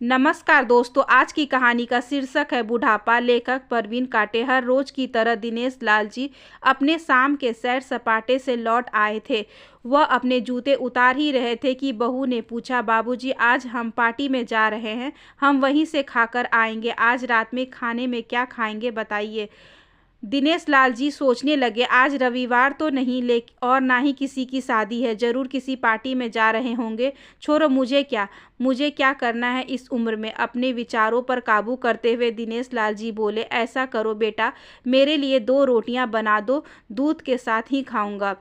नमस्कार दोस्तों, आज की कहानी का शीर्षक है बुढ़ापा। लेखक परवीन काटे। हर रोज की तरह दिनेश लाल जी अपने शाम के सैर सपाटे से लौट आए थे। वह अपने जूते उतार ही रहे थे कि बहू ने पूछा, बाबूजी आज हम पार्टी में जा रहे हैं, हम वहीं से खाकर आएंगे। आज रात में खाने में क्या खाएंगे बताइए। दिनेश लाल जी सोचने लगे, आज रविवार तो नहीं और ना ही किसी की शादी है, जरूर किसी पार्टी में जा रहे होंगे। छोड़ो, मुझे क्या करना है इस उम्र में। अपने विचारों पर काबू करते हुए दिनेश लाल जी बोले, ऐसा करो बेटा, मेरे लिए 2 रोटियां बना दो, दूध के साथ ही खाऊंगा।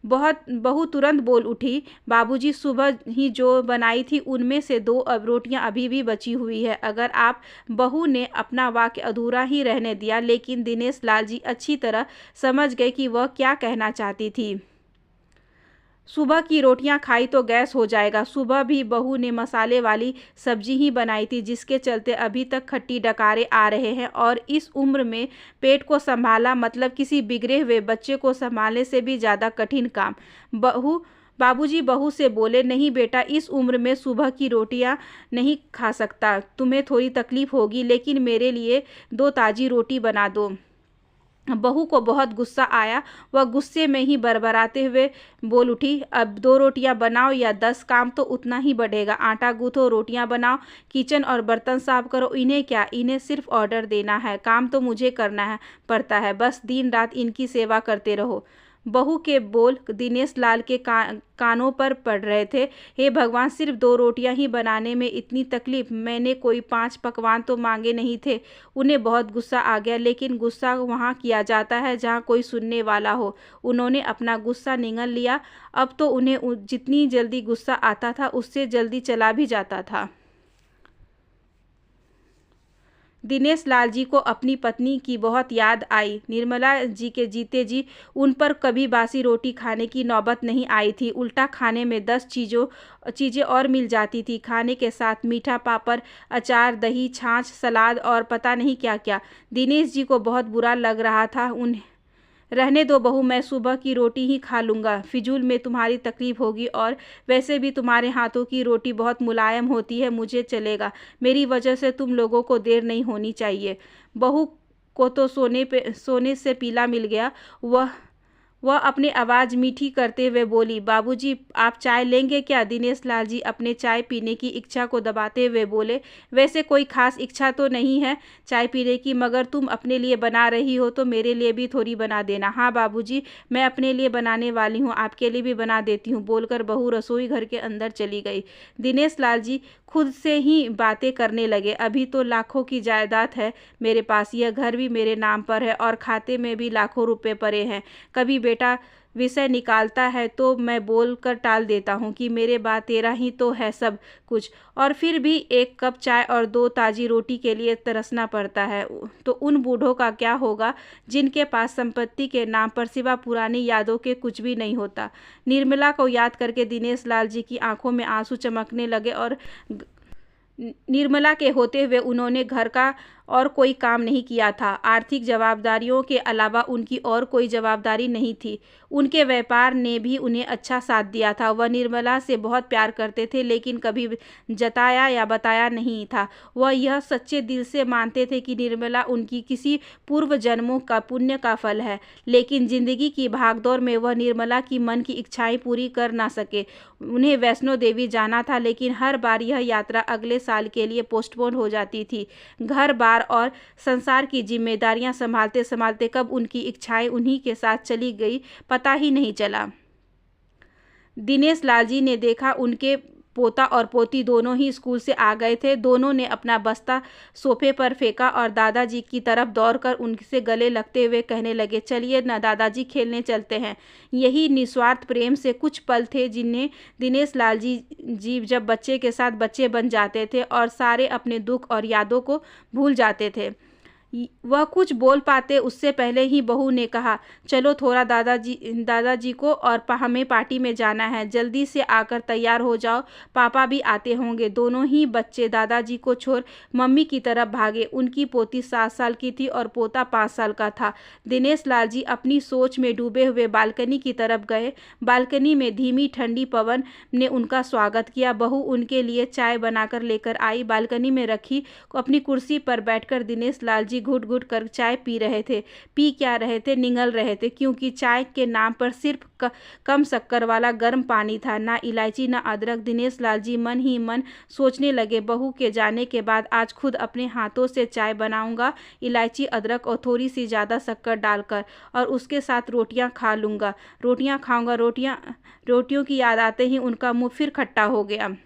बहू तुरंत बोल उठी, बाबूजी सुबह ही जो बनाई थी उनमें से 2 रोटियां अभी भी बची हुई है। अगर आप बहू ने अपना वाक्य अधूरा ही रहने दिया, लेकिन दिनेश लाल जी अच्छी तरह समझ गए कि वह क्या कहना चाहती थी। सुबह की रोटियां खाई तो गैस हो जाएगा। सुबह भी बहू ने मसाले वाली सब्जी ही बनाई थी, जिसके चलते अभी तक खट्टी डकारे आ रहे हैं। और इस उम्र में पेट को संभाला मतलब किसी बिगड़े हुए बच्चे को संभालने से भी ज़्यादा कठिन काम। बाबूजी बहू से बोले, नहीं बेटा, इस उम्र में सुबह की रोटियां नहीं खा सकता। तुम्हें थोड़ी तकलीफ होगी, लेकिन मेरे लिए 2 ताज़ी रोटी बना दो। बहू को बहुत गुस्सा आया। वह गुस्से में ही बरबराते हुए बोल उठी, अब 2 रोटियां बनाओ या 10, काम तो उतना ही बढ़ेगा। आटा गूंथो, रोटियां बनाओ, किचन और बर्तन साफ करो। इन्हें क्या, इन्हें सिर्फ ऑर्डर देना है, काम तो मुझे करना पड़ता है। बस दिन रात इनकी सेवा करते रहो। बहू के बोल दिनेश लाल के कानों पर पड़ रहे थे। हे भगवान, सिर्फ 2 रोटियां ही बनाने में इतनी तकलीफ। मैंने कोई 5 पकवान तो मांगे नहीं थे। उन्हें बहुत गुस्सा आ गया, लेकिन गुस्सा वहाँ किया जाता है जहाँ कोई सुनने वाला हो। उन्होंने अपना गुस्सा निगल लिया। अब तो उन्हें जितनी जल्दी गुस्सा आता था उससे जल्दी चला भी जाता था। दिनेश लाल जी को अपनी पत्नी की बहुत याद आई। निर्मला जी के जीते जी उन पर कभी बासी रोटी खाने की नौबत नहीं आई थी। उल्टा खाने में 10 चीज़ें और मिल जाती थी। खाने के साथ मीठा, पापड़, अचार, दही, छाछ, सलाद और पता नहीं क्या क्या। दिनेश जी को बहुत बुरा लग रहा था। उन्हें रहने दो बहू, मैं सुबह की रोटी ही खा लूँगा। फिजूल में तुम्हारी तकलीफ होगी, और वैसे भी तुम्हारे हाथों की रोटी बहुत मुलायम होती है। मुझे चलेगा, मेरी वजह से तुम लोगों को देर नहीं होनी चाहिए। बहू को तो सोने से पीला मिल गया। वह अपनी आवाज़ मीठी करते हुए बोली, बाबूजी आप चाय लेंगे क्या? दिनेश लाल जी अपने चाय पीने की इच्छा को दबाते हुए बोले, वैसे कोई खास इच्छा तो नहीं है चाय पीने की, मगर तुम अपने लिए बना रही हो तो मेरे लिए भी थोड़ी बना देना। हाँ बाबूजी, मैं अपने लिए बनाने वाली हूँ, आपके लिए भी बना देती हूँ, बोलकर बहू रसोई घर के अंदर चली गई। दिनेश लाल जी खुद से ही बातें करने लगे, अभी तो लाखों की जायदाद है मेरे पास, यह घर भी मेरे नाम पर है और खाते में भी लाखों रुपए पड़े हैं। कभी बेटा विषय निकालता है तो मैं बोल कर टाल देता हूँ कि मेरे बाद तेरा ही तो है सब कुछ, और फिर भी 1 कप चाय और 2 ताज़ी रोटी के लिए तरसना पड़ता है। तो उन बूढ़ों का क्या होगा जिनके पास संपत्ति के नाम पर सिवा पुरानी यादों के कुछ भी नहीं होता। निर्मला को याद करके दिनेश लाल जी की आंखों में आंसू चमकने लगे, और निर्मला के होते हुए उन्होंने घर का और कोई काम नहीं किया था। आर्थिक जवाबदारियों के अलावा उनकी और कोई जवाबदारी नहीं थी। उनके व्यापार ने भी उन्हें अच्छा साथ दिया था। वह निर्मला से बहुत प्यार करते थे, लेकिन कभी जताया या बताया नहीं था। वह यह सच्चे दिल से मानते थे कि निर्मला उनकी किसी पूर्व जन्मों का पुण्य का फल है, लेकिन जिंदगी की भागदौड़ में वह निर्मला की मन की इच्छाएं पूरी कर ना सके। उन्हें वैष्णो देवी जाना था, लेकिन हर बार यह यात्रा अगले साल के लिए पोस्टपोन हो जाती थी। घर बार और संसार की जिम्मेदारियां संभालते संभालते कब उनकी इच्छाएं उन्हीं के साथ चली गई पता ही नहीं चला। दिनेश लाल जी ने देखा उनके पोता और पोती दोनों ही स्कूल से आ गए थे। दोनों ने अपना बस्ता सोफे पर फेंका और दादाजी की तरफ दौड़कर उनसे गले लगते हुए कहने लगे, चलिए ना दादाजी, खेलने चलते हैं। यही निस्वार्थ प्रेम से कुछ पल थे जिन्हें दिनेश लाल जी जब बच्चे के साथ बच्चे बन जाते थे और सारे अपने दुख और यादों को भूल जाते थे। वह कुछ बोल पाते उससे पहले ही बहू ने कहा, चलो थोड़ा दादाजी को और हमें पार्टी में जाना है, जल्दी से आकर तैयार हो जाओ, पापा भी आते होंगे। दोनों ही बच्चे दादाजी को छोड़ मम्मी की तरफ भागे। उनकी पोती 7 साल की थी और पोता 5 साल का था। दिनेश लाल जी अपनी सोच में डूबे हुए बालकनी की तरफ गए। बालकनी में धीमी ठंडी पवन ने उनका स्वागत किया। बहू उनके लिए चाय बनाकर लेकर आई, बालकनी में रखी। अपनी कुर्सी पर बैठकर दिनेश लाल जी घुट घुट कर चाय पी रहे थे। पी क्या रहे थे, निगल रहे थे, क्योंकि चाय के नाम पर सिर्फ कम शक्कर वाला गर्म पानी था, ना इलायची ना अदरक। दिनेश लाल जी मन ही मन सोचने लगे, बहू के जाने के बाद आज खुद अपने हाथों से चाय बनाऊंगा, इलायची अदरक और थोड़ी सी ज़्यादा शक्कर डालकर, और उसके साथ रोटियां खा लूँगा, रोटियां खाऊंगा। रोटियों की याद आते ही उनका मुँह फिर खट्टा हो गया।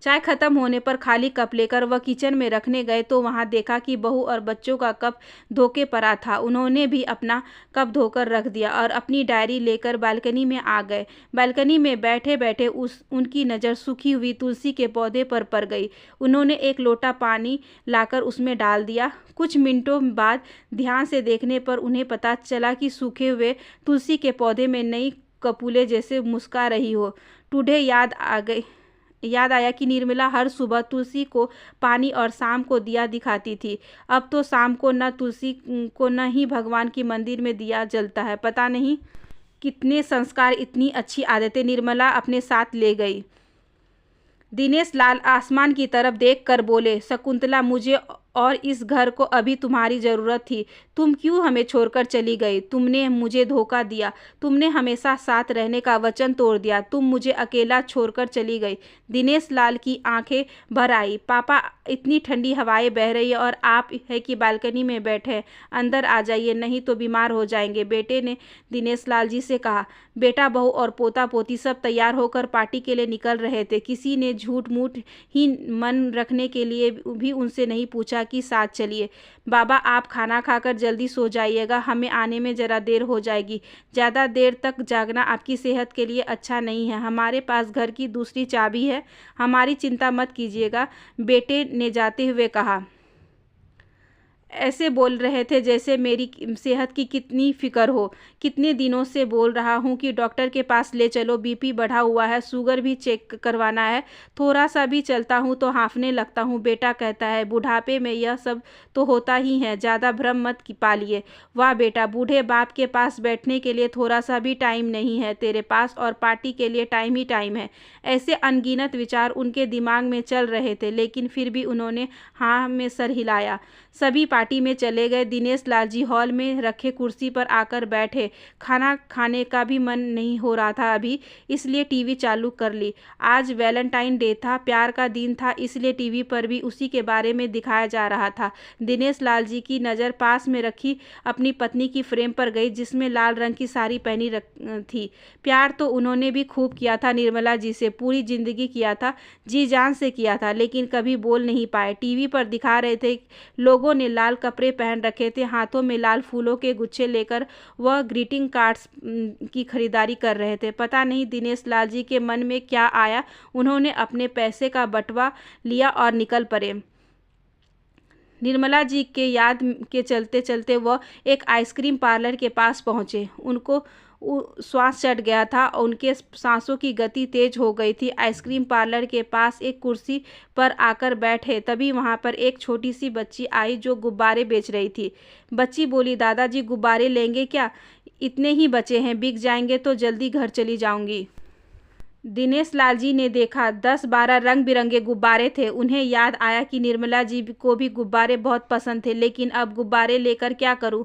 चाय खत्म होने पर खाली कप लेकर वह किचन में रखने गए तो वहां देखा कि बहू और बच्चों का कप धोके पड़ा था। उन्होंने भी अपना कप धोकर रख दिया और अपनी डायरी लेकर बालकनी में आ गए। बालकनी में बैठे बैठे उनकी नज़र सूखी हुई तुलसी के पौधे पर पड़ गई। उन्होंने एक लोटा पानी लाकर उसमें डाल दिया। कुछ मिनटों बाद ध्यान से देखने पर उन्हें पता चला कि सूखे हुए तुलसी के पौधे में नई कपूले जैसे मुस्कुरा रही हो। टूडे याद आया कि निर्मला हर सुबह तुलसी को पानी और शाम को दिया दिखाती थी। अब तो शाम को न तुलसी को न ही भगवान की मंदिर में दिया जलता है। पता नहीं कितने संस्कार, इतनी अच्छी आदतें निर्मला अपने साथ ले गई। दिनेश लाल आसमान की तरफ देखकर बोले, शकुंतला, मुझे और इस घर को अभी तुम्हारी ज़रूरत थी। तुम क्यों हमें छोड़कर चली गई? तुमने मुझे धोखा दिया, तुमने हमेशा साथ रहने का वचन तोड़ दिया, तुम मुझे अकेला छोड़कर चली गई। दिनेश लाल की आंखें भर आई। पापा, इतनी ठंडी हवाएं बह रही है और आप है कि बालकनी में बैठे, अंदर आ जाइए, नहीं तो बीमार हो जाएंगे, बेटे ने दिनेश लाल जी से कहा। बेटा, बहू और पोता पोती सब तैयार होकर पार्टी के लिए निकल रहे थे। किसी ने झूठ मूठ ही मन रखने के लिए भी उनसे नहीं पूछा कि साथ चलिए। बाबा, आप खाना खाकर जल्दी सो जाइएगा, हमें आने में ज़रा देर हो जाएगी। ज़्यादा देर तक जागना आपकी सेहत के लिए अच्छा नहीं है। हमारे पास घर की दूसरी चाबी है, हमारी चिंता मत कीजिएगा, बेटे ने जाते हुए कहा। ऐसे बोल रहे थे जैसे मेरी सेहत की कितनी फिक्र हो। कितने दिनों से बोल रहा हूँ कि डॉक्टर के पास ले चलो, बीपी बढ़ा हुआ है, शुगर भी चेक करवाना है। थोड़ा सा भी चलता हूँ तो हाँफने लगता हूँ, बेटा कहता है। बुढ़ापे में यह सब तो होता ही है, ज़्यादा भ्रम मत पालिए। वाह बेटा, बूढ़े बाप के पास बैठने के लिए थोड़ा सा भी टाइम नहीं है तेरे पास, और पार्टी के लिए टाइम ही टाइम है। ऐसे अनगिनत विचार उनके दिमाग में चल रहे थे, लेकिन फिर भी उन्होंने हाँ में सर हिलाया। सभी पार्टी में चले गए। दिनेश लाल जी हॉल में रखे कुर्सी पर आकर बैठे। खाना खाने का भी मन नहीं हो रहा था अभी, इसलिए टीवी चालू कर ली। आज वैलेंटाइन डे था, प्यार का दिन था, इसलिए टीवी पर भी उसी के बारे में दिखाया जा रहा था। दिनेश लाल जी की नज़र पास में रखी अपनी पत्नी की फ्रेम पर गई, जिसमें लाल रंग की साड़ी पहनी थी। प्यार तो उन्होंने भी खूब किया था निर्मला जी से, पूरी जिंदगी किया था, जी जान से किया था, लेकिन कभी बोल नहीं पाए। टीवी पर दिखा रहे थे, लोगों ने लाल कपड़े पहन रखे थे, हाथों में लाल फूलों के गुच्छे लेकर वह ग्रीटिंग कार्ड्स की खरीदारी कर रहे थे। पता नहीं दिनेश लाल जी के मन में क्या आया, उन्होंने अपने पैसे का बटवा लिया और निकल पड़े। निर्मला जी के याद के चलते चलते वह एक आइसक्रीम पार्लर के पास पहुंचे। उनको श्वास चढ़ गया था और उनके सांसों की गति तेज हो गई थी। आइसक्रीम पार्लर के पास एक कुर्सी पर आकर बैठे, तभी वहां पर एक छोटी सी बच्ची आई जो गुब्बारे बेच रही थी। बच्ची बोली, दादाजी गुब्बारे लेंगे क्या? इतने ही बचे हैं, बिक जाएंगे तो जल्दी घर चली जाऊंगी। दिनेश लाल जी ने देखा 10-12 रंग बिरंगे गुब्बारे थे। उन्हें याद आया कि निर्मला जी को भी गुब्बारे बहुत पसंद थे, लेकिन अब गुब्बारे लेकर क्या करूं?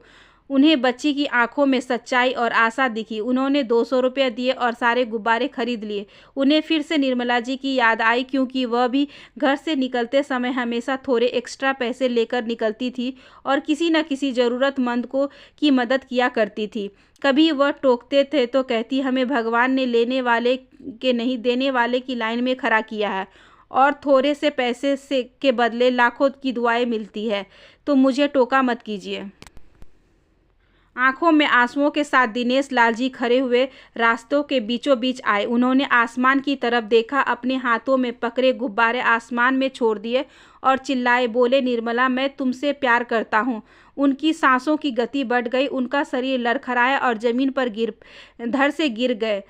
उन्हें बच्ची की आंखों में सच्चाई और आशा दिखी। उन्होंने 200 रुपये दिए और सारे गुब्बारे खरीद लिए। उन्हें फिर से निर्मला जी की याद आई, क्योंकि वह भी घर से निकलते समय हमेशा थोड़े एक्स्ट्रा पैसे लेकर निकलती थी और किसी न किसी ज़रूरतमंद की मदद किया करती थी। कभी वह टोकते थे तो कहती, हमें भगवान ने लेने वाले के नहीं देने वाले की लाइन में खड़ा किया है, और थोड़े से पैसे से के बदले लाखों की दुआएं मिलती है, तो मुझे टोका मत कीजिए। आंखों में आंसुओं के साथ दिनेश लाल जी खड़े हुए रास्तों के बीचों बीच आए। उन्होंने आसमान की तरफ देखा, अपने हाथों में पकड़े गुब्बारे आसमान में छोड़ दिए और चिल्लाए, बोले, निर्मला, मैं तुमसे प्यार करता हूँ। उनकी सांसों की गति बढ़ गई, उनका शरीर लड़खड़ाया और जमीन पर धड़ से गिर गए।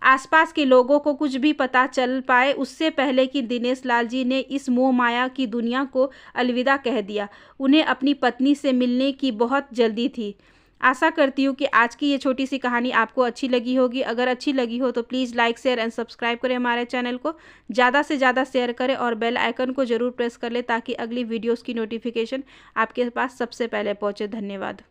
आसपास के लोगों को कुछ भी पता चल पाए उससे पहले कि दिनेश लाल जी ने इस मोह माया की दुनिया को अलविदा कह दिया। उन्हें अपनी पत्नी से मिलने की बहुत जल्दी थी। आशा करती हूँ कि आज की ये छोटी सी कहानी आपको अच्छी लगी होगी। अगर अच्छी लगी हो तो please like, share and subscribe करें हमारे चैनल को। ज़्यादा से ज़्यादा शेयर करें और बेल आइकन को ज़रूर प्रेस कर लें ताकि अगली वीडियोज़ की नोटिफिकेशन आपके पास सबसे पहले पहुँचे। धन्यवाद।